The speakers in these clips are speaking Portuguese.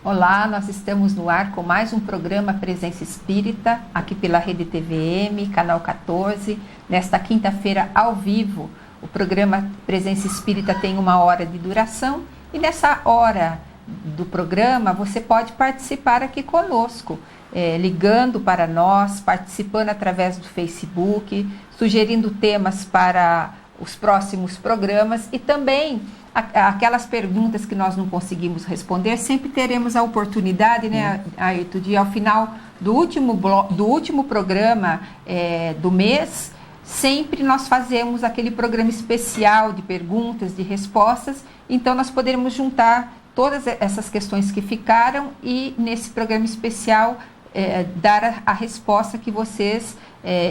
Olá, nós estamos no ar com mais um programa Presença Espírita, aqui pela Rede TVM, canal 14, nesta quinta-feira ao vivo. O programa Presença Espírita tem 1 hora de duração e nessa hora do programa você pode participar aqui conosco, ligando para nós, participando através do Facebook, sugerindo temas para os próximos programas e também aquelas perguntas que nós não conseguimos responder, sempre teremos a oportunidade, né, Ayrton, de ao final do último programa do mês, sempre nós fazemos aquele programa especial de perguntas, de respostas, então nós poderemos juntar todas essas questões que ficaram e nesse programa especial dar a resposta que vocês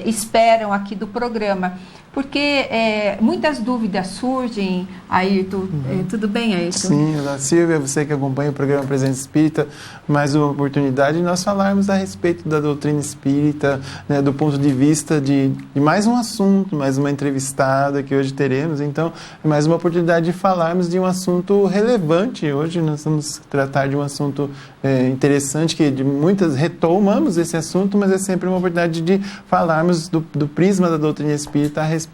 esperam aqui do programa. Porque muitas dúvidas surgem, Ayrton. Tudo bem, Ayrton? Sim, Silvia, você que acompanha o programa Presença Espírita, mais uma oportunidade de nós falarmos a respeito da doutrina espírita, né, do ponto de vista de mais um assunto, mais uma entrevistada que hoje teremos. Então, é mais uma oportunidade de falarmos de um assunto relevante. Hoje nós vamos tratar de um assunto interessante, que de muitas retomamos esse assunto, mas é sempre uma oportunidade de falarmos do prisma da doutrina espírita a respeito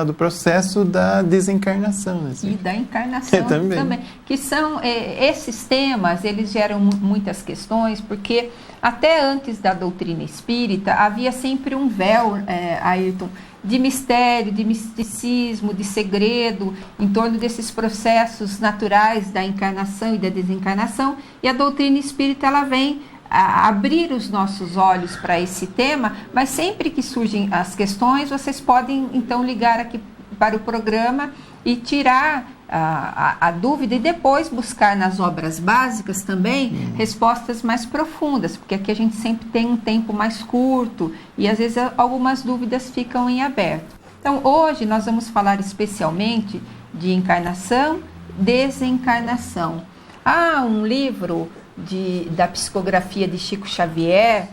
do processo da desencarnação. Né? E da encarnação também. Que são esses temas, eles geram muitas questões, porque até antes da doutrina espírita havia sempre um véu, Ayrton, de mistério, de misticismo, de segredo em torno desses processos naturais da encarnação e da desencarnação, e a doutrina espírita ela vem a abrir os nossos olhos para esse tema, mas sempre que surgem as questões, vocês podem então ligar aqui para o programa e tirar a dúvida e depois buscar nas obras básicas também respostas mais profundas, porque aqui a gente sempre tem um tempo mais curto e às vezes algumas dúvidas ficam em aberto. Então hoje nós vamos falar especialmente de encarnação, desencarnação. Há um livro da psicografia de Chico Xavier,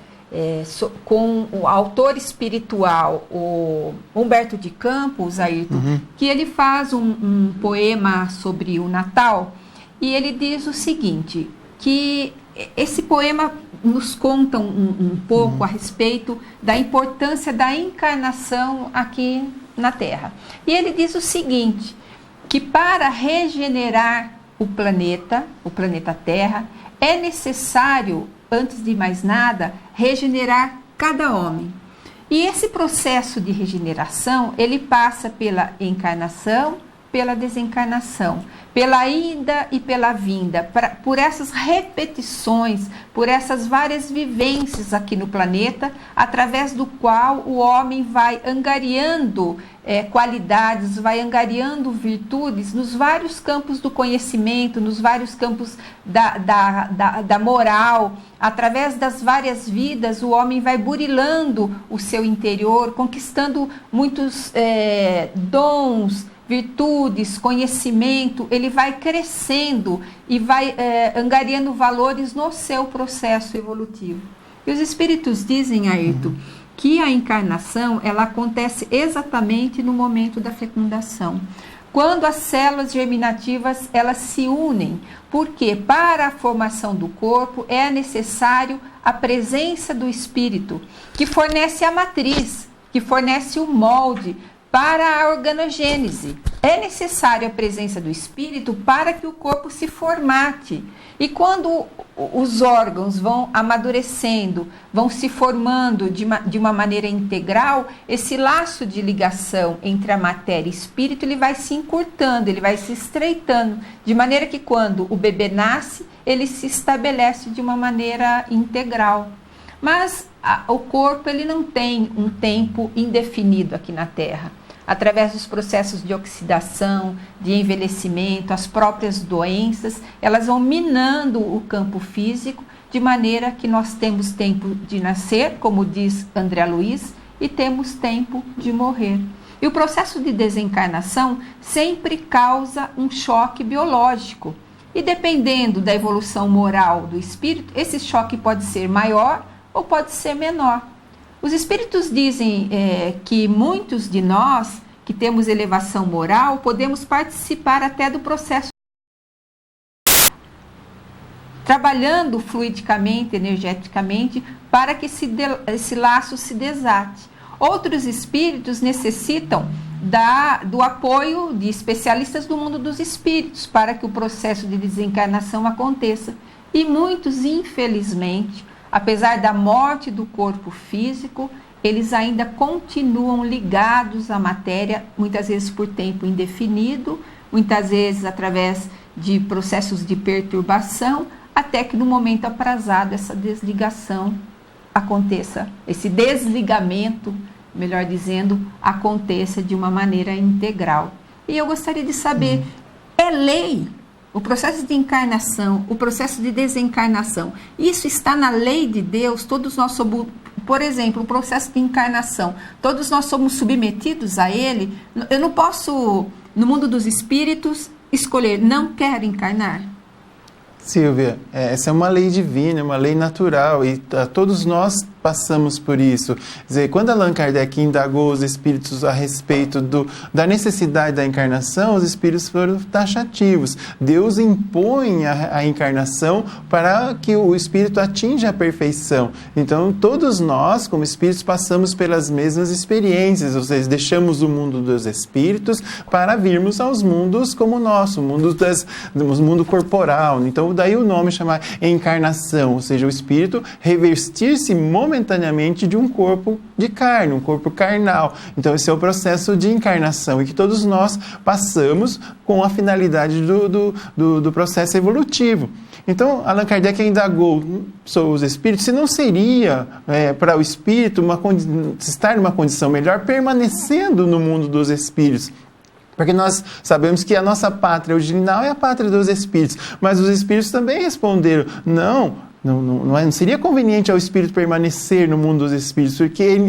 com o autor espiritual, o Humberto de Campos, Ayrton, que ele faz um poema sobre o Natal, e ele diz o seguinte, que esse poema nos conta um pouco a respeito da importância da encarnação aqui na Terra. E ele diz o seguinte, que para regenerar o planeta Terra, é necessário, antes de mais nada, regenerar cada homem. E esse processo de regeneração, ele passa pela encarnação, pela desencarnação, pela ida e pela vinda, por essas repetições, por essas várias vivências aqui no planeta, através do qual o homem vai angariando qualidades, vai angariando virtudes nos vários campos do conhecimento, nos vários campos da moral. Através das várias vidas, o homem vai burilando o seu interior, conquistando muitos dons, virtudes, conhecimento, ele vai crescendo e vai angariando valores no seu processo evolutivo. E os espíritos dizem, Ayrton, que a encarnação ela acontece exatamente no momento da fecundação, quando as células germinativas elas se unem, porque para a formação do corpo é necessário a presença do espírito, que fornece a matriz, que fornece o molde para a organogênese. É necessária a presença do espírito para que o corpo se formate. E quando os órgãos vão amadurecendo, vão se formando de uma maneira integral, esse laço de ligação entre a matéria e espírito ele vai se encurtando, ele vai se estreitando, de maneira que quando o bebê nasce, ele se estabelece de uma maneira integral. Mas o corpo ele não tem um tempo indefinido aqui na Terra. Através dos processos de oxidação, de envelhecimento, as próprias doenças, elas vão minando o campo físico, de maneira que nós temos tempo de nascer, como diz André Luiz, e temos tempo de morrer. E o processo de desencarnação sempre causa um choque biológico. E dependendo da evolução moral do espírito, esse choque pode ser maior ou pode ser menor. Os espíritos dizem que muitos de nós que temos elevação moral podemos participar até do processo. trabalhando fluidicamente, energeticamente, para que esse laço se desate. Outros espíritos necessitam do apoio de especialistas do mundo dos espíritos para que o processo de desencarnação aconteça. E muitos, infelizmente, apesar da morte do corpo físico, eles ainda continuam ligados à matéria, muitas vezes por tempo indefinido, muitas vezes através de processos de perturbação, até que no momento aprazado essa desligação aconteça, esse desligamento, melhor dizendo, aconteça de uma maneira integral. E eu gostaria de saber, é lei o processo de encarnação, o processo de desencarnação, isso está na lei de Deus? Todos nós somos, por exemplo, o processo de encarnação, todos nós somos submetidos a ele? Eu não posso, no mundo dos espíritos, escolher, não quero encarnar. Silvia, essa é uma lei divina, uma lei natural, e todos nós passamos por isso. Quer dizer, quando Allan Kardec indagou os espíritos a respeito da necessidade da encarnação, os espíritos foram taxativos. Deus impõe a encarnação para que o espírito atinja a perfeição. Então, todos nós, como espíritos, passamos pelas mesmas experiências, ou seja, deixamos o mundo dos espíritos para virmos aos mundos como o nosso, o mundo corporal. Então, daí o nome chamar encarnação, ou seja, o espírito revestir-se momentaneamente de um corpo de carne, um corpo carnal. Então esse é o processo de encarnação e que todos nós passamos com a finalidade do processo evolutivo. Então Allan Kardec indagou sobre os espíritos se não seria para o espírito estar numa condição melhor permanecendo no mundo dos espíritos. Porque nós sabemos que a nossa pátria original é a pátria dos espíritos, mas os espíritos também responderam, não seria conveniente ao espírito permanecer no mundo dos espíritos, porque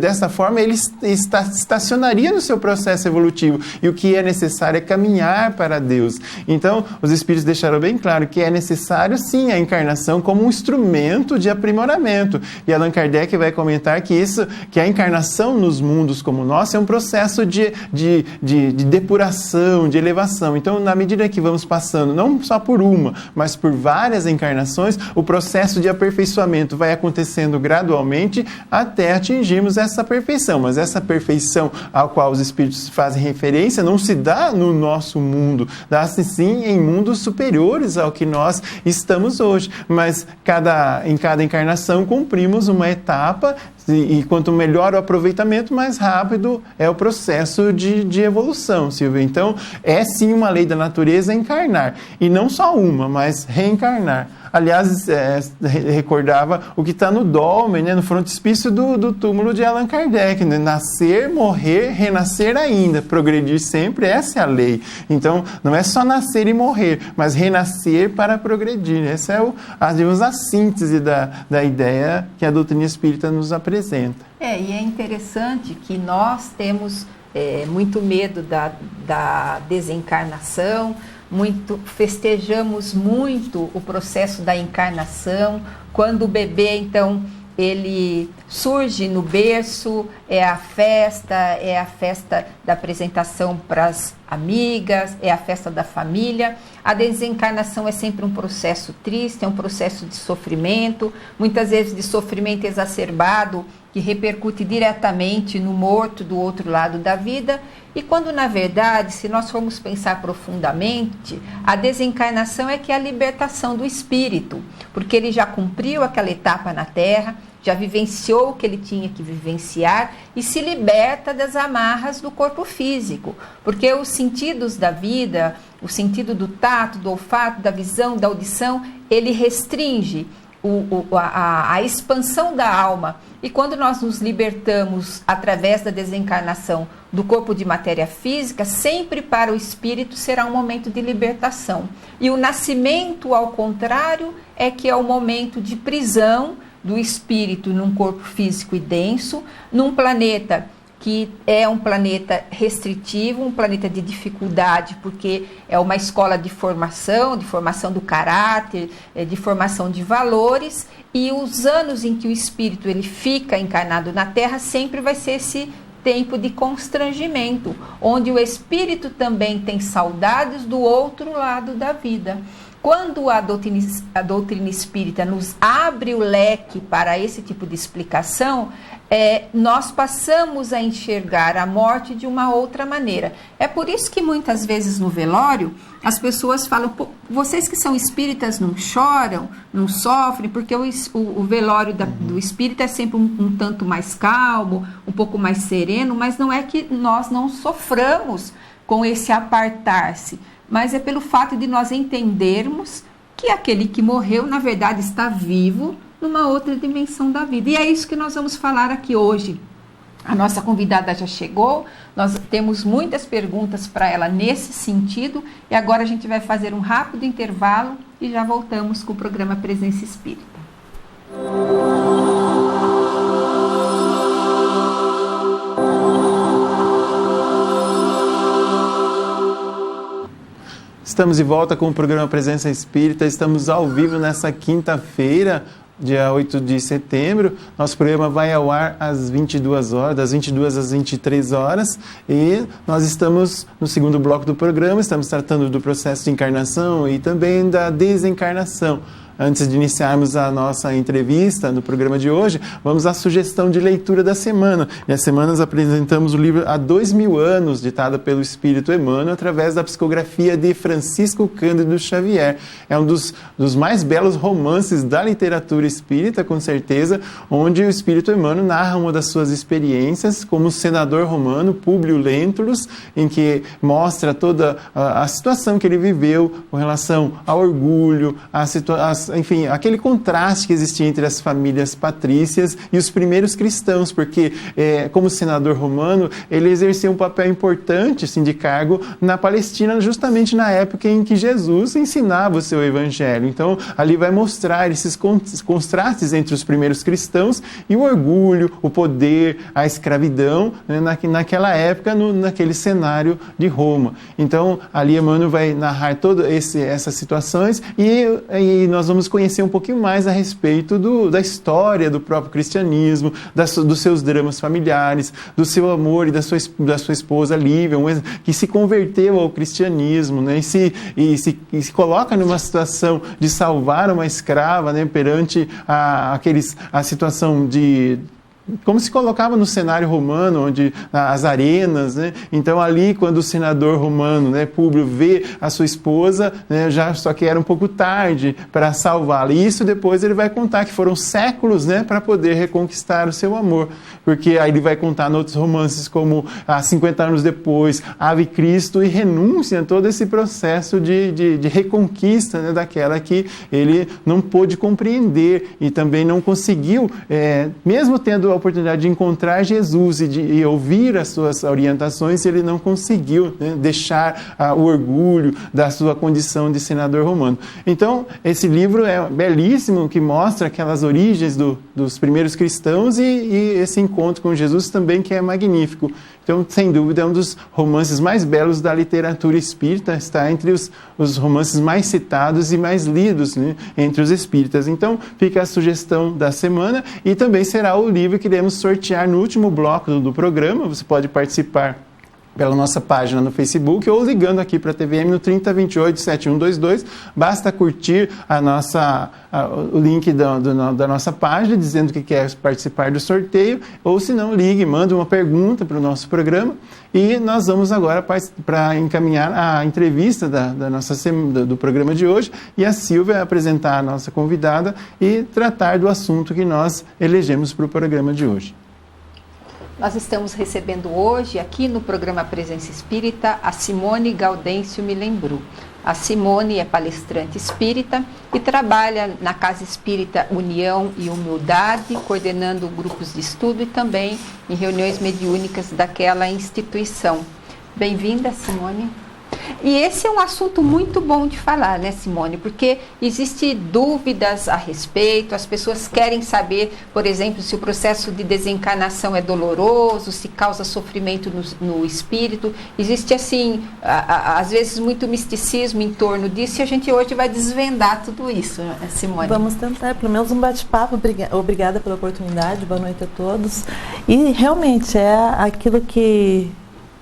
dessa forma ele estacionaria no seu processo evolutivo, e o que é necessário é caminhar para Deus. Então, os espíritos deixaram bem claro que é necessário, sim, a encarnação como um instrumento de aprimoramento. E Allan Kardec vai comentar que a encarnação nos mundos como o nosso é um processo de depuração, de elevação. Então, na medida que vamos passando, não só por uma, mas por várias encarnações, o processo de aperfeiçoamento vai acontecendo gradualmente até atingirmos essa perfeição. Mas essa perfeição ao qual os espíritos fazem referência não se dá no nosso mundo, dá-se sim em mundos superiores ao que nós estamos hoje. Mas em cada encarnação cumprimos uma etapa, e quanto melhor o aproveitamento, mais rápido é o processo de evolução, Silvia. Então, é sim uma lei da natureza encarnar. E não só uma, mas reencarnar. Aliás, recordava o que está no dolmen, no frontispício do túmulo de Allan Kardec, né? Nascer, morrer, renascer ainda, progredir sempre, essa é a lei. Então, não é só nascer e morrer, mas renascer para progredir. Essa é a síntese da ideia que a doutrina espírita nos apresenta. E é interessante que nós temos muito medo da desencarnação, festejamos muito o processo da encarnação. Quando o bebê, então, ele surge no berço, é a festa da apresentação para as amigas, é a festa da família. A desencarnação é sempre um processo triste, é um processo de sofrimento, muitas vezes de sofrimento exacerbado, que repercute diretamente no morto do outro lado da vida. E quando, na verdade, se nós formos pensar profundamente, a desencarnação é que é a libertação do espírito, porque ele já cumpriu aquela etapa na Terra, já vivenciou o que ele tinha que vivenciar e se liberta das amarras do corpo físico, porque os sentidos da vida, o sentido do tato, do olfato, da visão, da audição, ele restringe a expansão da alma. E quando nós nos libertamos através da desencarnação do corpo de matéria física, sempre para o espírito será um momento de libertação. E o nascimento, ao contrário, é que é o momento de prisão do espírito num corpo físico e denso, num planeta que é um planeta restritivo, um planeta de dificuldade, porque é uma escola de formação do caráter, de formação de valores, e os anos em que o espírito ele fica encarnado na Terra sempre vai ser esse tempo de constrangimento, onde o espírito também tem saudades do outro lado da vida. quando a doutrina espírita nos abre o leque para esse tipo de explicação, nós passamos a enxergar a morte de uma outra maneira. É por isso que muitas vezes no velório as pessoas falam, vocês que são espíritas não choram, não sofrem, porque o velório do espírita é sempre um tanto mais calmo, um pouco mais sereno, mas não é que nós não soframos com esse apartar-se, mas é pelo fato de nós entendermos que aquele que morreu, na verdade, está vivo numa outra dimensão da vida. E é isso que nós vamos falar aqui hoje. A nossa convidada já chegou, nós temos muitas perguntas para ela nesse sentido, e agora a gente vai fazer um rápido intervalo e já voltamos com o programa Presença Espírita. Estamos de volta com o programa Presença Espírita, estamos ao vivo nessa quinta-feira, dia 8 de setembro. Nosso programa vai ao ar às 22 horas, das 22 às 23 horas, e nós estamos no segundo bloco do programa, estamos tratando do processo de encarnação e também da desencarnação. Antes de iniciarmos a nossa entrevista no programa de hoje, vamos à sugestão de leitura da semana. E essa semana nós apresentamos o livro Há 2000 Anos, ditado pelo Espírito Emmanuel, através da psicografia de Francisco Cândido Xavier. É um dos mais belos romances da literatura espírita, com certeza, onde o Espírito Emmanuel narra uma das suas experiências como senador romano, Públio Lentulus, em que mostra toda a situação que ele viveu com relação ao orgulho, enfim, aquele contraste que existia entre as famílias patrícias e os primeiros cristãos, porque como senador romano, ele exercia um papel importante, assim, de cargo na Palestina, justamente na época em que Jesus ensinava o seu evangelho. Então, ali vai mostrar esses contrastes entre os primeiros cristãos e o orgulho, o poder, a escravidão, né, naquela época, naquele cenário de Roma. Então, ali Emmanuel vai narrar todas essas situações e nós vamos conhecer um pouquinho mais a respeito da história do próprio cristianismo, dos seus dramas familiares, do seu amor e da sua esposa Lívia, que se converteu ao cristianismo, né, e se coloca numa situação de salvar uma escrava, né, perante a situação de... como se colocava no cenário romano, onde as arenas, né? Então ali, quando o senador romano, né, Públio, vê a sua esposa, né, só que era um pouco tarde para salvá-la. E isso depois ele vai contar que foram séculos, né, para poder reconquistar o seu amor. Porque aí ele vai contar em outros romances como 50 anos depois, Ave Cristo, e renúncia a todo esse processo de reconquista, né, daquela que ele não pôde compreender e também não conseguiu, mesmo tendo a oportunidade de encontrar Jesus e ouvir as suas orientações, ele não conseguiu, né, deixar o orgulho da sua condição de senador romano. Então, esse livro é belíssimo, que mostra aquelas origens dos primeiros cristãos e esse encontro com Jesus também, que é magnífico. Então, sem dúvida, é um dos romances mais belos da literatura espírita, está entre os romances mais citados e mais lidos, né, entre os espíritas. Então, fica a sugestão da semana, e também será o livro que iremos sortear no último bloco do programa. Você pode participar pela nossa página no Facebook ou ligando aqui para a TVM no 3028-7122. Basta curtir o link da nossa página, dizendo que quer participar do sorteio, ou se não, ligue, manda uma pergunta para o nosso programa, e nós vamos agora para encaminhar a entrevista do programa de hoje, e a Silvia vai apresentar a nossa convidada e tratar do assunto que nós elegemos para o programa de hoje. Nós estamos recebendo hoje, aqui no programa Presença Espírita, a Simone Gaudêncio Milembru. A Simone é palestrante espírita e trabalha na Casa Espírita União e Humildade, coordenando grupos de estudo e também em reuniões mediúnicas daquela instituição. Bem-vinda, Simone. E esse é um assunto muito bom de falar, né, Simone? Porque existem dúvidas a respeito, as pessoas querem saber, por exemplo, se o processo de desencarnação é doloroso, se causa sofrimento no espírito. Existe, assim, às vezes, muito misticismo em torno disso, e a gente hoje vai desvendar tudo isso, né, Simone? Vamos tentar, pelo menos um bate-papo. Obrigada pela oportunidade, boa noite a todos. E realmente é aquilo que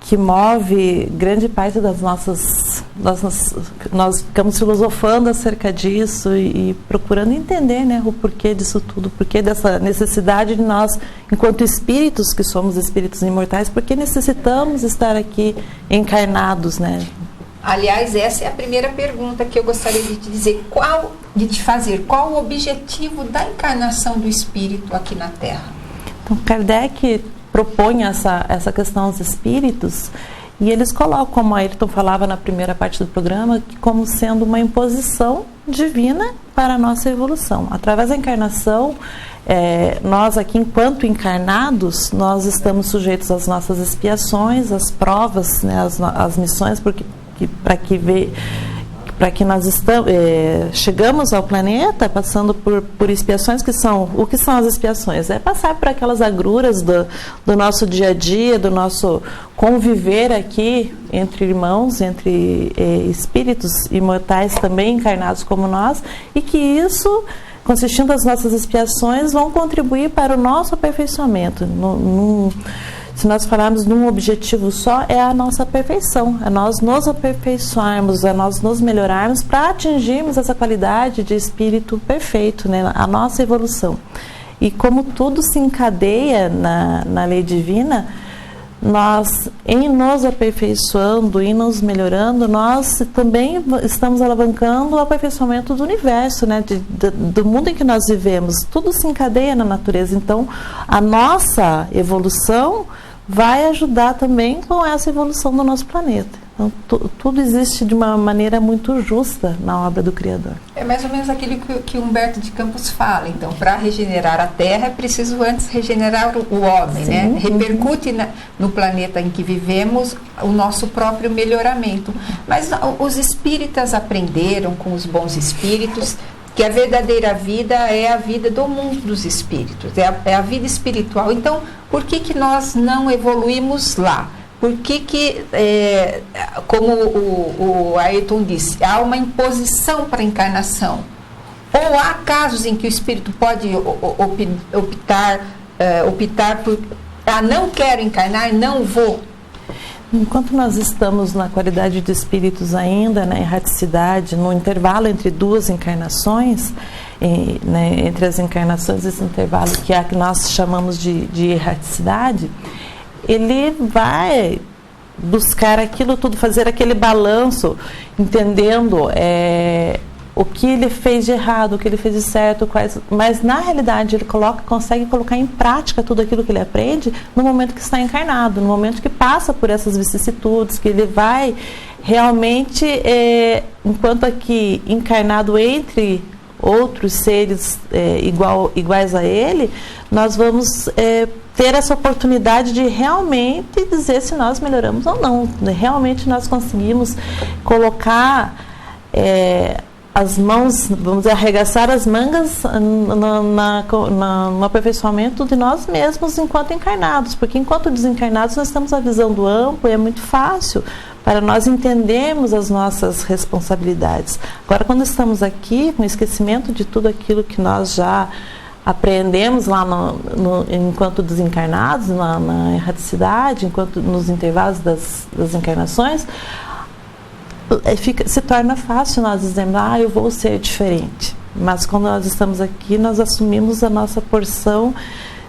que move grande parte das nossas... Nós ficamos filosofando acerca disso e procurando entender, né, o porquê disso tudo, o porquê dessa necessidade de nós, enquanto espíritos, que somos espíritos imortais, porque necessitamos estar aqui encarnados, né? Aliás, essa é a primeira pergunta que eu gostaria de te dizer. Qual o objetivo da encarnação do espírito aqui na Terra? Então, Kardec propõe essa questão aos espíritos, e eles colocam, como a Ayrton falava na primeira parte do programa, como sendo uma imposição divina para a nossa evolução. Através da encarnação, nós aqui, enquanto encarnados, nós estamos sujeitos às nossas expiações, às provas, né, às missões, para que nós chegamos ao planeta passando por expiações que são... O que são as expiações? É passar por aquelas agruras do nosso dia a dia, do nosso conviver aqui entre irmãos, entre espíritos imortais também encarnados como nós, e que isso, consistindo das nossas expiações, vão contribuir para o nosso aperfeiçoamento. Se nós falarmos num objetivo só, é a nossa perfeição, é nós nos aperfeiçoarmos, é nós nos melhorarmos para atingirmos essa qualidade de espírito perfeito, né? A nossa evolução. E como tudo se encadeia na lei divina, nós, em nos aperfeiçoando e nos melhorando, nós também estamos alavancando o aperfeiçoamento do universo, né? Do mundo em que nós vivemos. Tudo se encadeia na natureza. Então, a nossa evolução vai ajudar também com essa evolução do nosso planeta. Então, tudo existe de uma maneira muito justa na obra do Criador. É mais ou menos aquilo que Humberto de Campos fala. Então, para regenerar a Terra, é preciso antes regenerar o homem, sim, né? Repercute no planeta em que vivemos o nosso próprio melhoramento. Mas os espíritas aprenderam com os bons espíritos que a verdadeira vida é a vida do mundo dos espíritos, é a vida espiritual. Então, por que nós não evoluímos lá? Por que como o Ayrton disse, há uma imposição para a encarnação? Ou há casos em que o espírito pode optar por, não quero encarnar, não vou? Enquanto nós estamos na qualidade de espíritos ainda, na erraticidade, no intervalo entre duas encarnações, né, entre as encarnações, esse intervalo que nós chamamos de erraticidade, ele vai buscar aquilo tudo, fazer aquele balanço, entendendo o que ele fez de errado, o que ele fez de certo, mas na realidade ele consegue colocar em prática tudo aquilo que ele aprende no momento que está encarnado, no momento que passa por essas vicissitudes, que ele vai realmente, enquanto aqui encarnado entre outros seres iguais a ele, nós vamos ter essa oportunidade de realmente dizer se nós melhoramos ou não. Realmente nós conseguimos colocar as mãos, vamos dizer, arregaçar as mangas no aperfeiçoamento de nós mesmos enquanto encarnados, porque enquanto desencarnados nós temos a visão do amplo e é muito fácil para nós entendermos as nossas responsabilidades. Agora, quando estamos aqui, com o esquecimento de tudo aquilo que nós já aprendemos lá enquanto desencarnados, na erraticidade, enquanto nos intervalos das encarnações, se torna fácil nós dizermos, eu vou ser diferente. Mas quando nós estamos aqui, nós assumimos a nossa porção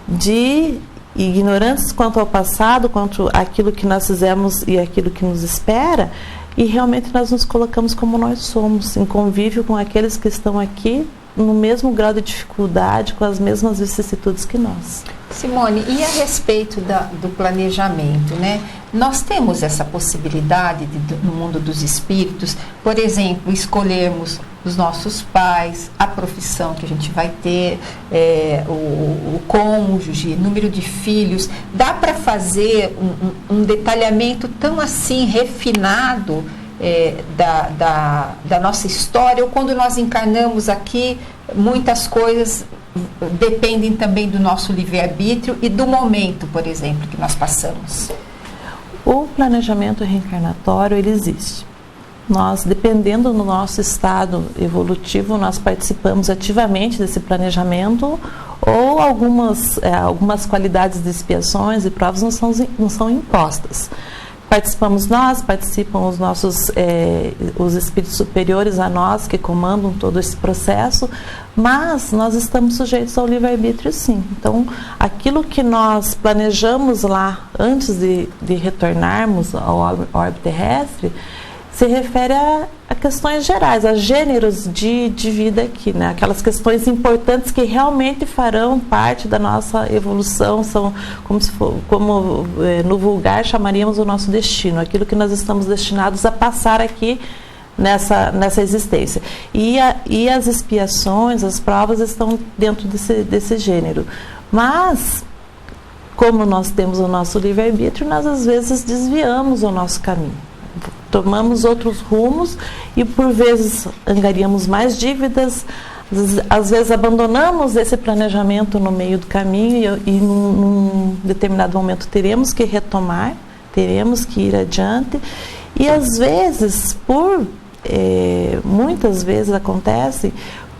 de ignorantes quanto ao passado, quanto àquilo que nós fizemos e aquilo que nos espera, e realmente nós nos colocamos como nós somos, em convívio com aqueles que estão aqui no mesmo grau de dificuldade, com as mesmas vicissitudes que nós. Simone, e a respeito do planejamento, né? Nós temos essa possibilidade no mundo dos espíritos, por exemplo, escolhermos os nossos pais, a profissão que a gente vai ter, o cônjuge, número de filhos. Dá para fazer um detalhamento tão assim refinado da nossa história, ou quando nós encarnamos aqui, muitas coisas dependem também do nosso livre-arbítrio e do momento, por exemplo, que nós passamos. O planejamento reencarnatório, ele existe. Nós, dependendo do nosso estado evolutivo, nós participamos ativamente desse planejamento, ou algumas qualidades de expiações e provas não são impostas. participamos nós, participam os nossos os espíritos superiores a nós que comandam todo esse processo, mas nós estamos sujeitos ao livre-arbítrio, sim. Então, aquilo que nós planejamos lá antes de retornarmos ao orbe terrestre se refere a questões gerais, a gêneros de vida aqui, né? Aquelas questões importantes que realmente farão parte da nossa evolução, são como no vulgar chamaríamos o nosso destino, aquilo que nós estamos destinados a passar aqui nessa existência. E as expiações, as provas estão dentro desse gênero. Mas, como nós temos o nosso livre-arbítrio, nós às vezes desviamos o nosso caminho. Tomamos outros rumos e por vezes angariamos mais dívidas, às vezes abandonamos esse planejamento no meio do caminho e num determinado momento teremos que retomar, teremos que ir adiante e às vezes, muitas vezes acontece,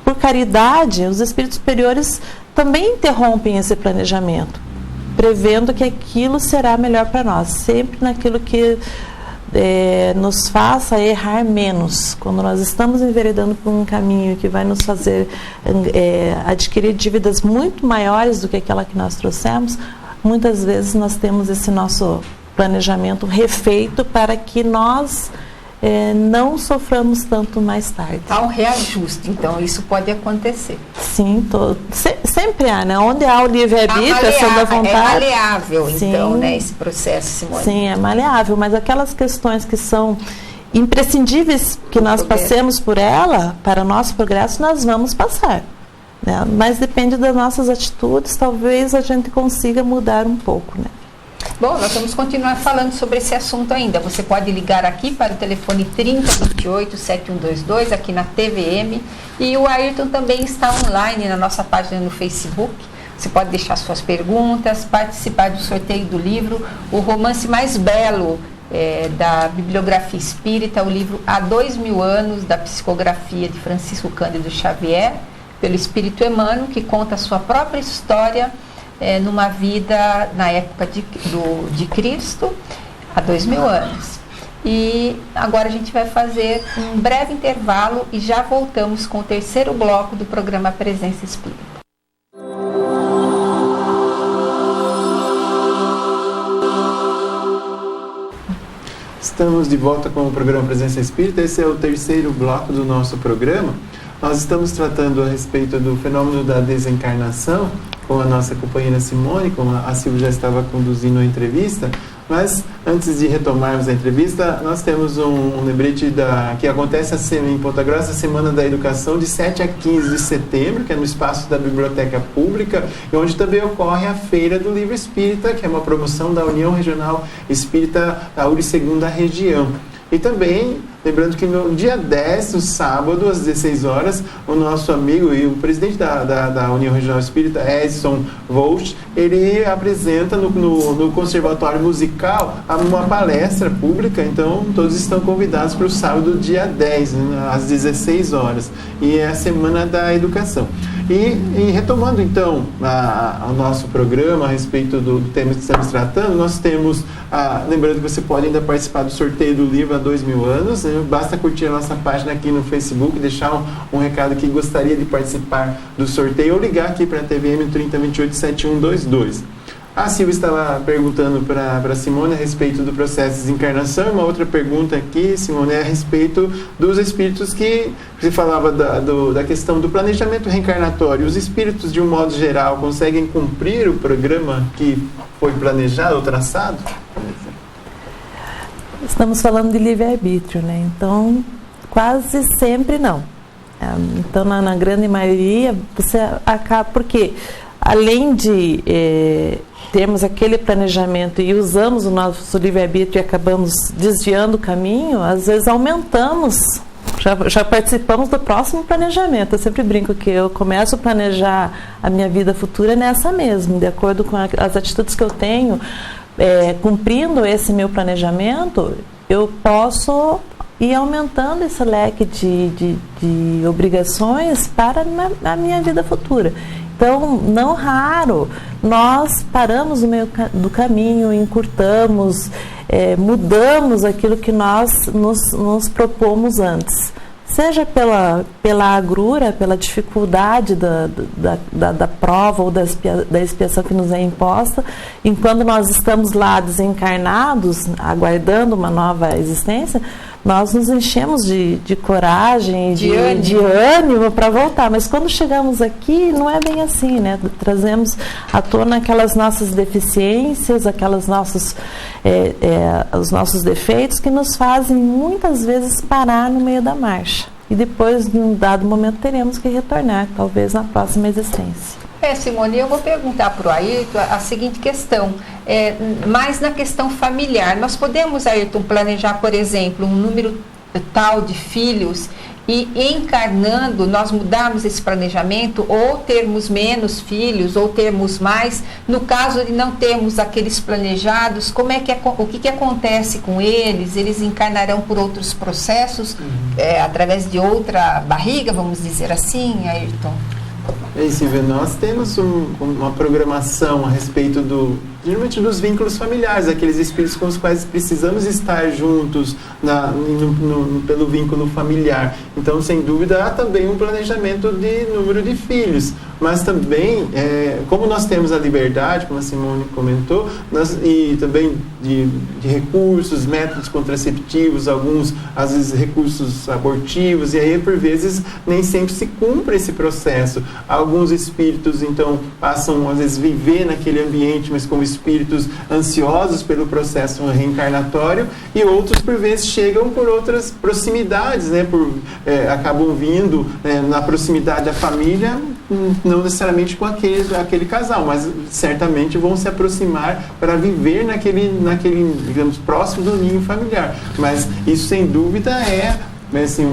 por caridade, os espíritos superiores também interrompem esse planejamento, prevendo que aquilo será melhor para nós, sempre naquilo que nos faça errar menos. Quando nós estamos enveredando por um caminho que vai nos fazer adquirir dívidas muito maiores do que aquela que nós trouxemos, muitas vezes nós temos esse nosso planejamento refeito para que nós não soframos tanto mais tarde. Há um reajuste, então isso pode acontecer. Sim, sempre há, né? Onde há o livre-arbítrio, ação da vontade. É maleável, então, né, esse processo, Simone? Sim, é maleável, mas aquelas questões que são imprescindíveis que nós passemos por ela, para o nosso progresso, nós vamos passar. Né? Mas depende das nossas atitudes, talvez a gente consiga mudar um pouco, né? Bom, nós vamos continuar falando sobre esse assunto ainda. Você pode ligar aqui para o telefone 3028-7122, aqui na TVM. E o Ayrton também está online na nossa página no Facebook. Você pode deixar suas perguntas, participar do sorteio do livro, o romance mais belo da bibliografia espírita, o livro Há 2000 anos, da psicografia de Francisco Cândido Xavier, pelo Espírito Emmanuel, que conta a sua própria história numa vida na época de Cristo, há 2000 anos. E agora a gente vai fazer um breve intervalo e já voltamos com o terceiro bloco do programa Presença Espírita. Estamos de volta com o programa Presença Espírita. Esse é o terceiro bloco do nosso programa. Nós estamos tratando a respeito do fenômeno da desencarnação com a nossa companheira Simone, como a Silvia já estava conduzindo a entrevista, mas antes de retomarmos a entrevista, nós temos um lembrete que acontece em Ponta Grossa, a Semana da Educação, de 7 a 15 de setembro, que é no espaço da Biblioteca Pública, e onde também ocorre a Feira do Livro Espírita, que é uma promoção da União Regional Espírita da Uri-Segunda Região. E também, lembrando que no dia 10, no sábado, às 16 horas, o nosso amigo e o presidente da União Regional Espírita, Edson Volt, ele apresenta no Conservatório Musical uma palestra pública, então todos estão convidados para o sábado, dia 10, às 16 horas. E é a Semana da Educação. E retomando então o nosso programa a respeito do tema que estamos tratando, nós temos, lembrando que você pode ainda participar do sorteio do livro Há 2000 anos, né? Basta curtir a nossa página aqui no Facebook, deixar um recado que gostaria de participar do sorteio ou ligar aqui para a TVM 3028-7122. A Silvia estava perguntando para Simone a respeito do processo de desencarnação. Uma outra pergunta aqui, Simone, é a respeito dos espíritos que você falava da questão do planejamento reencarnatório. Os espíritos, de um modo geral, conseguem cumprir o programa que foi planejado ou traçado? Estamos falando de livre-arbítrio, né? Então, quase sempre não. Então, na grande maioria, você acaba... Porque, além de... termos aquele planejamento e usamos o nosso livre-arbítrio e acabamos desviando o caminho, às vezes aumentamos, já participamos do próximo planejamento. Eu sempre brinco que eu começo a planejar a minha vida futura nessa mesmo, de acordo com as atitudes que eu tenho, cumprindo esse meu planejamento, eu posso ir aumentando esse leque de obrigações para a minha vida futura. Então, não raro, nós paramos no meio do caminho, encurtamos, mudamos aquilo que nós nos propomos antes. Seja pela agrura, pela dificuldade da prova ou da expiação que nos é imposta, enquanto nós estamos lá desencarnados, aguardando uma nova existência, nós nos enchemos de coragem, de ânimo para voltar. Mas quando chegamos aqui, não é bem assim, né? Trazemos à tona aquelas nossas deficiências, os nossos defeitos que nos fazem muitas vezes parar no meio da marcha. E depois, num dado momento, teremos que retornar, talvez na próxima existência. Simone, eu vou perguntar para o Ayrton a seguinte questão, mais na questão familiar. Nós podemos, Ayrton, planejar, por exemplo, um número tal de filhos e encarnando, nós mudarmos esse planejamento, ou termos menos filhos, ou termos mais. No caso de não termos aqueles planejados, o que acontece com eles? Eles encarnarão por outros processos, através de outra barriga, vamos dizer assim, Ayrton? Silvia, nós temos uma programação a respeito geralmente dos vínculos familiares, aqueles espíritos com os quais precisamos estar juntos pelo vínculo familiar. Então, sem dúvida, há também um planejamento de número de filhos. Mas também, como nós temos a liberdade, como a Simone comentou, e também de recursos, métodos contraceptivos, alguns, às vezes, recursos abortivos, e aí, por vezes, nem sempre se cumpre esse processo. Alguns espíritos, então, passam, às vezes, viver naquele ambiente, mas como espíritos ansiosos pelo processo reencarnatório, e outros, por vezes, chegam por outras proximidades, né? Acabam vindo na proximidade da família, não necessariamente com aquele casal, mas certamente vão se aproximar para viver naquele, digamos, próximo do ninho familiar. Mas isso, sem dúvida, assim,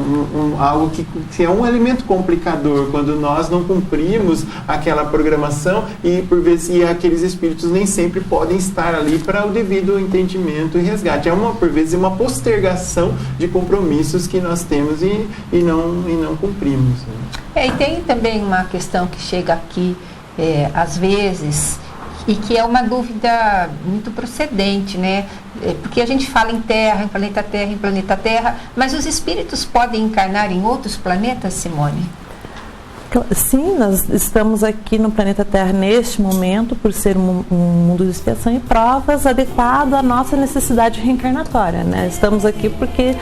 algo que é um elemento complicador quando nós não cumprimos aquela programação e, por vezes, aqueles espíritos nem sempre podem estar ali para o devido entendimento e resgate. Por vezes, uma postergação de compromissos que nós temos e não cumprimos. E tem também uma questão que chega aqui, às vezes, e que é uma dúvida muito procedente, né? Porque a gente fala em Terra, em planeta Terra, mas os espíritos podem encarnar em outros planetas, Simone? Sim, nós estamos aqui no planeta Terra neste momento, por ser um mundo de expiação e provas adequado à nossa necessidade reencarnatória, né? Estamos aqui porque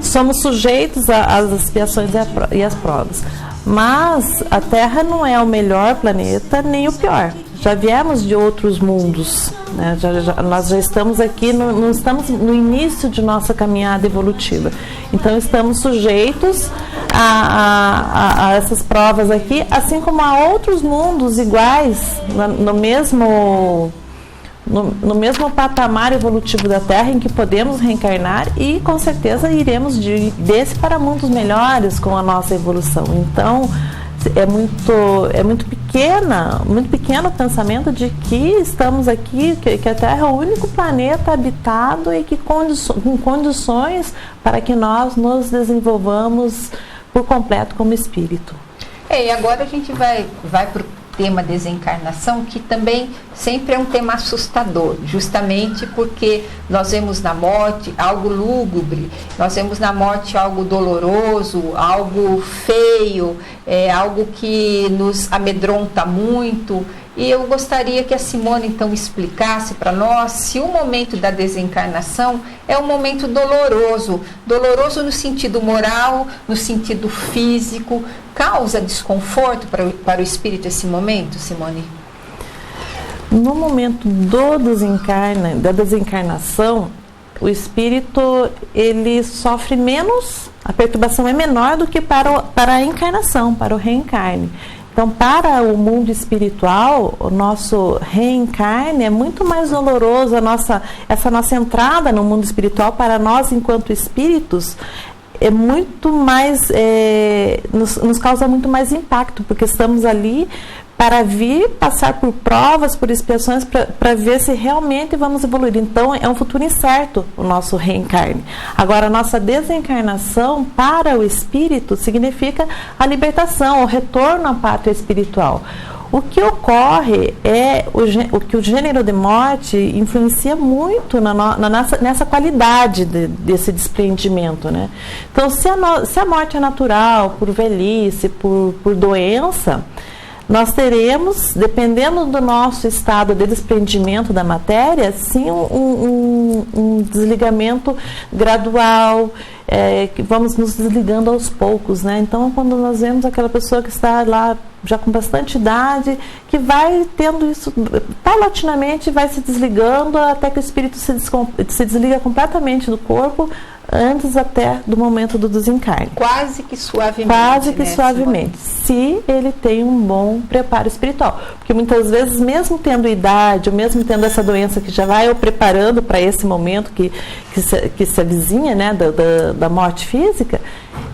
somos sujeitos às expiações e às provas. Mas a Terra não é o melhor planeta, nem o pior. Já viemos de outros mundos, né? Nós já estamos aqui, não estamos no início de nossa caminhada evolutiva. Então, estamos sujeitos a essas provas aqui, assim como a outros mundos iguais, no mesmo patamar evolutivo da Terra, em que podemos reencarnar e, com certeza, iremos desse para mundos melhores com a nossa evolução. Então, é muito pequeno o pensamento de que estamos aqui, que a Terra é o único planeta habitado e que com condições para que nós nos desenvolvamos por completo como espírito. E agora a gente vai para o tema desencarnação, que também sempre é um tema assustador, justamente porque nós vemos na morte algo lúgubre, nós vemos na morte algo doloroso, algo feio, algo que nos amedronta muito. E eu gostaria que a Simone, então, explicasse para nós se o momento da desencarnação é um momento doloroso no sentido moral, no sentido físico. Causa desconforto para o espírito esse momento, Simone? No momento da desencarnação, o espírito ele sofre menos, a perturbação é menor do que para a encarnação, para o reencarne. Então, para o mundo espiritual, o nosso reencarne é muito mais doloroso, essa nossa entrada no mundo espiritual, para nós, enquanto espíritos, é muito mais, nos causa muito mais impacto, porque estamos ali para vir passar por provas, por expiações, para ver se realmente vamos evoluir. Então, é um futuro incerto o nosso reencarne. Agora, a nossa desencarnação para o espírito significa a libertação, o retorno à pátria espiritual. O que ocorre é o que o gênero de morte influencia muito nessa qualidade desse desprendimento, né? Então, se a morte é natural, por velhice, por doença, nós teremos, dependendo do nosso estado de desprendimento da matéria, sim, um desligamento gradual, que vamos nos desligando aos poucos, né? Então, quando nós vemos aquela pessoa que está lá já com bastante idade, que vai tendo isso, paulatinamente vai se desligando até que o espírito se desliga completamente do corpo, antes até do momento do desencarne. Quase que suavemente. Quase que suavemente, se ele tem um bom preparo espiritual. Porque muitas vezes, mesmo tendo idade, ou mesmo tendo essa doença que já vai o preparando para esse momento que se avizinha, né, da morte física,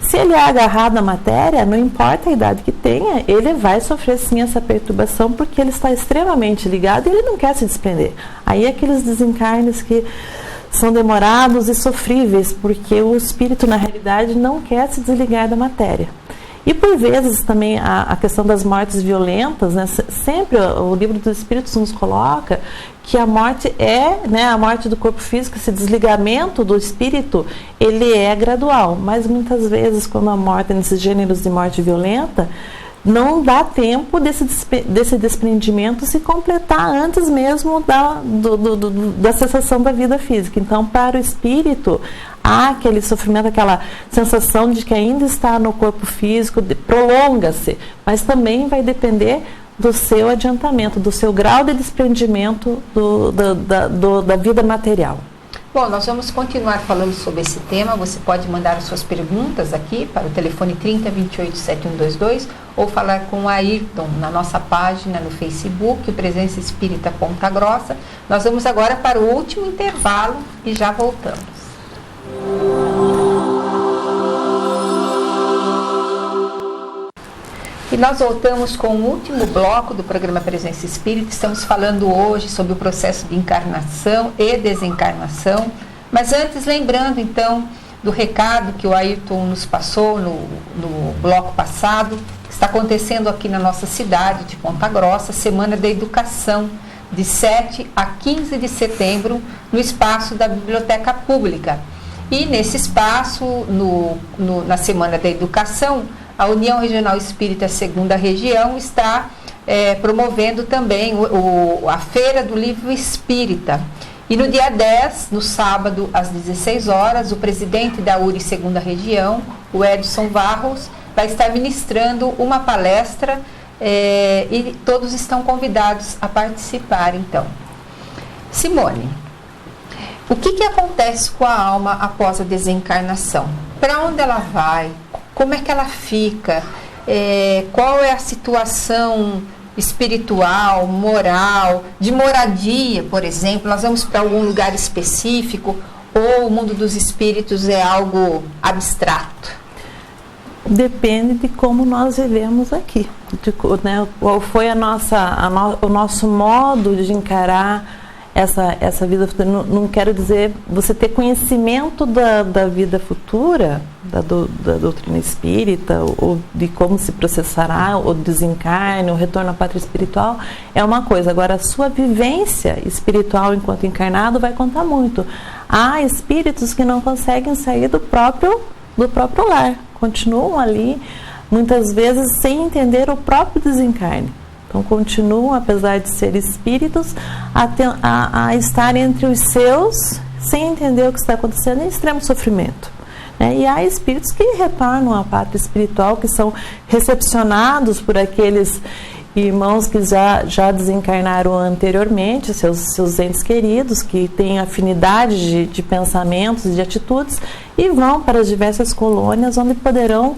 se ele é agarrado à matéria, não importa a idade que tenha, ele vai sofrer sim essa perturbação, porque ele está extremamente ligado e ele não quer se desprender. Aí aqueles desencarnes que são demorados e sofríveis, porque o espírito, na realidade, não quer se desligar da matéria. E, por vezes, também a questão das mortes violentas, né, sempre o Livro dos Espíritos nos coloca que a morte a morte do corpo físico, esse desligamento do espírito, ele é gradual. Mas, muitas vezes, quando a morte, nesses gêneros de morte violenta, não dá tempo desse desprendimento se completar antes mesmo da cessação da vida física. Então, para o espírito, há aquele sofrimento, aquela sensação de que ainda está no corpo físico, prolonga-se, mas também vai depender do seu adiantamento, do seu grau de desprendimento da vida material. Bom, nós vamos continuar falando sobre esse tema. Você pode mandar as suas perguntas aqui para o telefone 3028-7122 ou falar com o Ayrton na nossa página no Facebook, o Presença Espírita Ponta Grossa. Nós vamos agora para o último intervalo e já voltamos. E nós voltamos com o último bloco do programa Presença Espírita. Estamos falando hoje sobre o processo de encarnação e desencarnação. Mas antes, lembrando então do recado que o Ayrton nos passou no bloco passado, que está acontecendo aqui na nossa cidade de Ponta Grossa, Semana da Educação, de 7 a 15 de setembro, no espaço da Biblioteca Pública. E nesse espaço, na Semana da Educação, a União Regional Espírita 2ª Região está promovendo também a Feira do Livro Espírita. E no dia 10, no sábado, às 16 horas, o presidente da URI 2ª Região, o Edson Varros, vai estar ministrando uma palestra e todos estão convidados a participar, então. Simone, o que acontece com a alma após a desencarnação? Para onde ela vai? Como é que ela fica? Qual é a situação espiritual, moral, de moradia, por exemplo? Nós vamos para algum lugar específico ou o mundo dos espíritos é algo abstrato? Depende de como nós vivemos aqui, qual foi o nosso modo de encarar essa vida futura. Não quero dizer você ter conhecimento da vida futura, da doutrina espírita, ou de como se processará o desencarne, o retorno à pátria espiritual, é uma coisa. Agora, a sua vivência espiritual enquanto encarnado vai contar muito. Há espíritos que não conseguem sair do próprio lar, continuam ali, muitas vezes sem entender o próprio desencarne. Então, continuam, apesar de serem espíritos, a estar entre os seus, sem entender o que está acontecendo, em extremo sofrimento. E há espíritos que retornam à pátria espiritual, que são recepcionados por aqueles irmãos que já desencarnaram anteriormente, seus entes queridos, que têm afinidade de pensamentos e de atitudes, e vão para as diversas colônias, onde poderão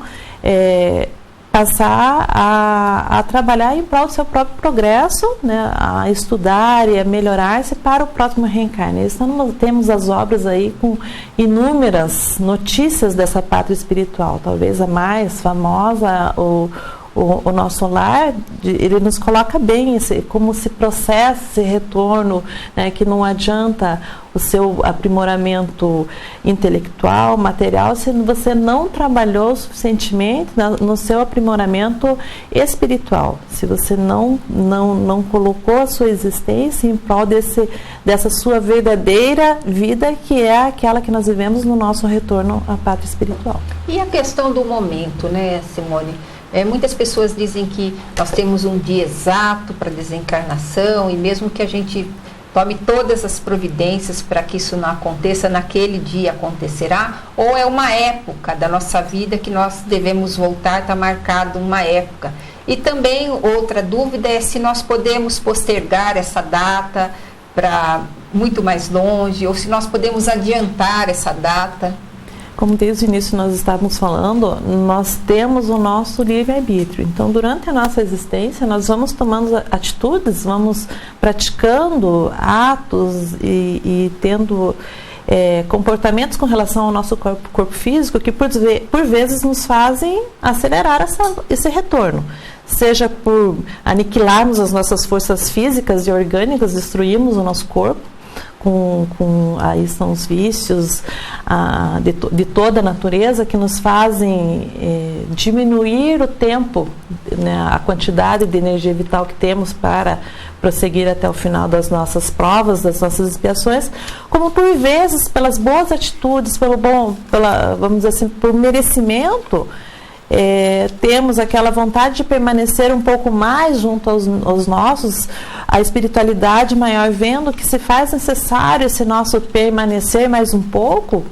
passar a trabalhar em prol do seu próprio progresso, a estudar e a melhorar-se para o próximo reencarne. Então, temos as obras aí com inúmeras notícias dessa pátria espiritual. Talvez a mais famosa, o o nosso lar, ele nos coloca bem, como se processa esse retorno, né, que não adianta o seu aprimoramento intelectual, material, se você não trabalhou suficientemente no seu aprimoramento espiritual, se você não colocou a sua existência em prol dessa sua verdadeira vida, que é aquela que nós vivemos no nosso retorno à pátria espiritual. E a questão do momento, né, Simone? Muitas pessoas dizem que nós temos um dia exato para desencarnação, e mesmo que a gente tome todas as providências para que isso não aconteça, naquele dia acontecerá, ou é uma época da nossa vida que nós devemos voltar, está marcado uma época. E também outra dúvida é se nós podemos postergar essa data para muito mais longe, ou se nós podemos adiantar essa data. Como desde o início nós estávamos falando, nós temos o nosso livre-arbítrio. Então, durante a nossa existência, nós vamos tomando atitudes, vamos praticando atos e tendo comportamentos com relação ao nosso corpo físico que, por vezes, nos fazem acelerar esse retorno. Seja por aniquilarmos as nossas forças físicas e orgânicas, destruirmos o nosso corpo, aí são os vícios de toda a natureza que nos fazem diminuir o tempo, né, a quantidade de energia vital que temos para prosseguir até o final das nossas provas, das nossas expiações, como por vezes pelas boas atitudes, vamos dizer assim, por merecimento, temos aquela vontade de permanecer um pouco mais junto aos nossos, a espiritualidade maior, vendo que se faz necessário esse nosso permanecer mais um pouco,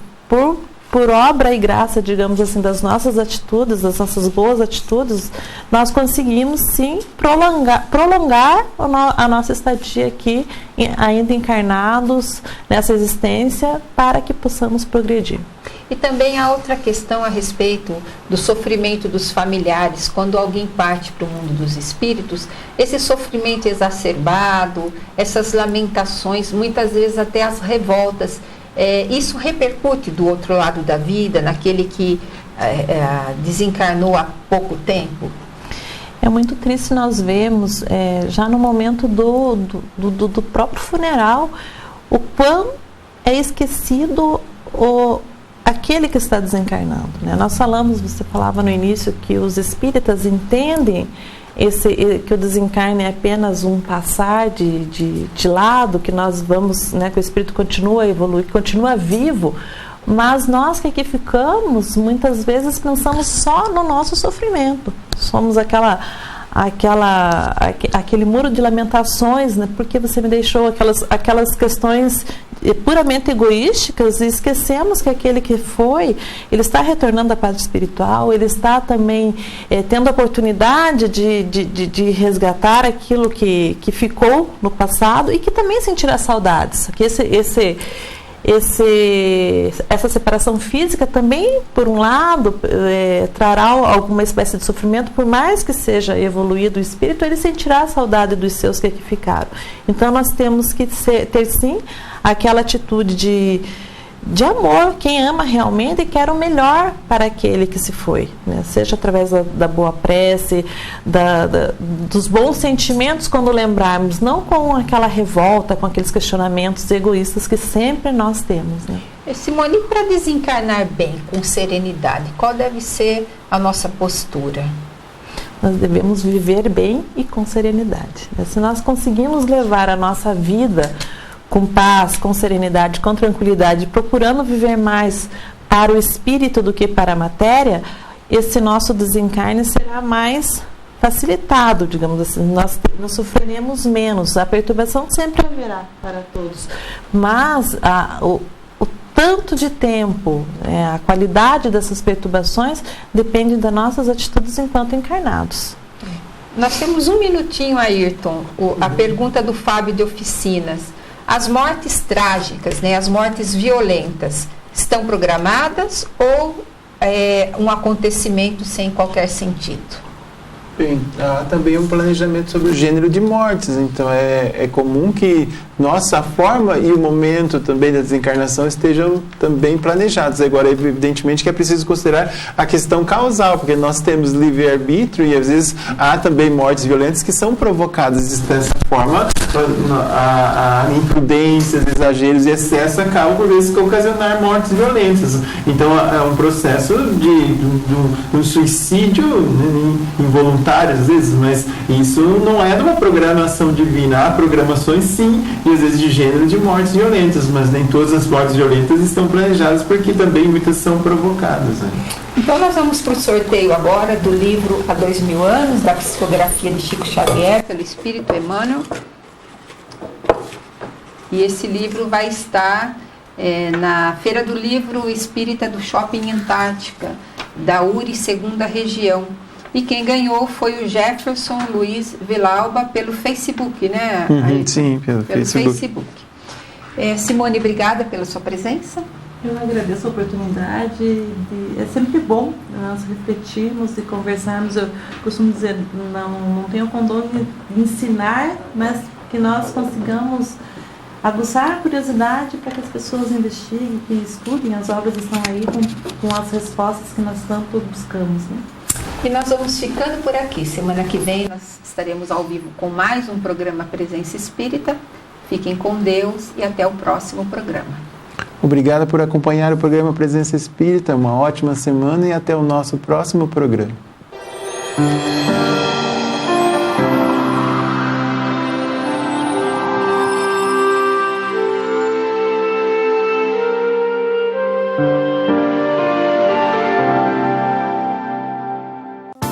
por obra e graça, digamos assim, das nossas atitudes, das nossas boas atitudes, nós conseguimos sim prolongar a nossa estadia aqui, ainda encarnados nessa existência, para que possamos progredir. E também há outra questão a respeito do sofrimento dos familiares. Quando alguém parte para o mundo dos espíritos, esse sofrimento exacerbado, essas lamentações, muitas vezes até as revoltas, isso repercute do outro lado da vida, naquele que desencarnou há pouco tempo? É muito triste nós vemos, já no momento do próprio funeral, o quão é esquecido aquele que está desencarnando, né? Nós falamos, você falava no início, que os espíritas entendem que o desencarne é apenas um passar de lado, que nós vamos, né, que o espírito continua a evoluir, continua vivo, mas nós que aqui ficamos, muitas vezes pensamos só no nosso sofrimento. Somos aquele muro de lamentações, né? Porque você me deixou, aquelas questões puramente egoísticas, e esquecemos que aquele que foi, ele está retornando à paz espiritual, ele está também tendo a oportunidade de resgatar aquilo que ficou no passado, e que também sentirá saudades. Que essa separação física também, por um lado, trará alguma espécie de sofrimento, por mais que seja evoluído o espírito, ele sentirá a saudade dos seus que aqui ficaram. Então nós temos que ter sim aquela atitude de amor, quem ama realmente e quer o melhor para aquele que se foi, né? Seja através da boa prece, dos bons sentimentos quando lembrarmos, não com aquela revolta, com aqueles questionamentos egoístas que sempre nós temos, né? Simone, para desencarnar bem, com serenidade, qual deve ser a nossa postura? Nós devemos viver bem e com serenidade. Se nós conseguimos levar a nossa vida com paz, com serenidade, com tranquilidade, procurando viver mais para o espírito do que para a matéria, esse nosso desencarne será mais facilitado, digamos assim. Nós sofreremos menos. A perturbação sempre haverá para todos, mas o tanto de tempo, a qualidade dessas perturbações depende das nossas atitudes enquanto encarnados. Nós temos um minutinho, Ayrton. A pergunta do Fábio de Oficinas. As mortes trágicas, né, as mortes violentas, estão programadas ou é um acontecimento sem qualquer sentido? Bem, há também um planejamento sobre o gênero de mortes, então é comum que a forma e o momento também da desencarnação estejam também planejados. Agora, evidentemente que é preciso considerar a questão causal, porque nós temos livre-arbítrio e às vezes há também mortes violentas que são provocadas dessa forma. A imprudência, os exageros e excesso acabam por vezes ocasionar mortes violentas. Então, é um processo de um suicídio involuntário às vezes, mas isso não é de uma programação divina. Há programações sim, e às vezes de gênero de mortes violentas, mas nem todas as mortes violentas estão planejadas, porque também muitas são provocadas. Né? Então nós vamos para o sorteio agora do livro Há 2000 Anos, da psicografia de Chico Xavier, pelo Espírito Emmanuel. E esse livro vai estar na Feira do Livro Espírita do Shopping Antártica, da URI 2ª Região. E quem ganhou foi o Jefferson Luiz Villalba pelo Facebook, né? Sim, pelo Facebook. Simone, obrigada pela sua presença. Eu agradeço a oportunidade. É sempre bom nós refletirmos e conversarmos. Eu costumo dizer, não tenho condão de ensinar, mas que nós consigamos aguçar a curiosidade para que as pessoas investiguem, que estudem. As obras estão aí com as respostas que nós tanto buscamos, né? E nós vamos ficando por aqui. Semana que vem nós estaremos ao vivo com mais um programa Presença Espírita. Fiquem com Deus e até o próximo programa. Obrigado por acompanhar o programa Presença Espírita. Uma ótima semana e até o nosso próximo programa.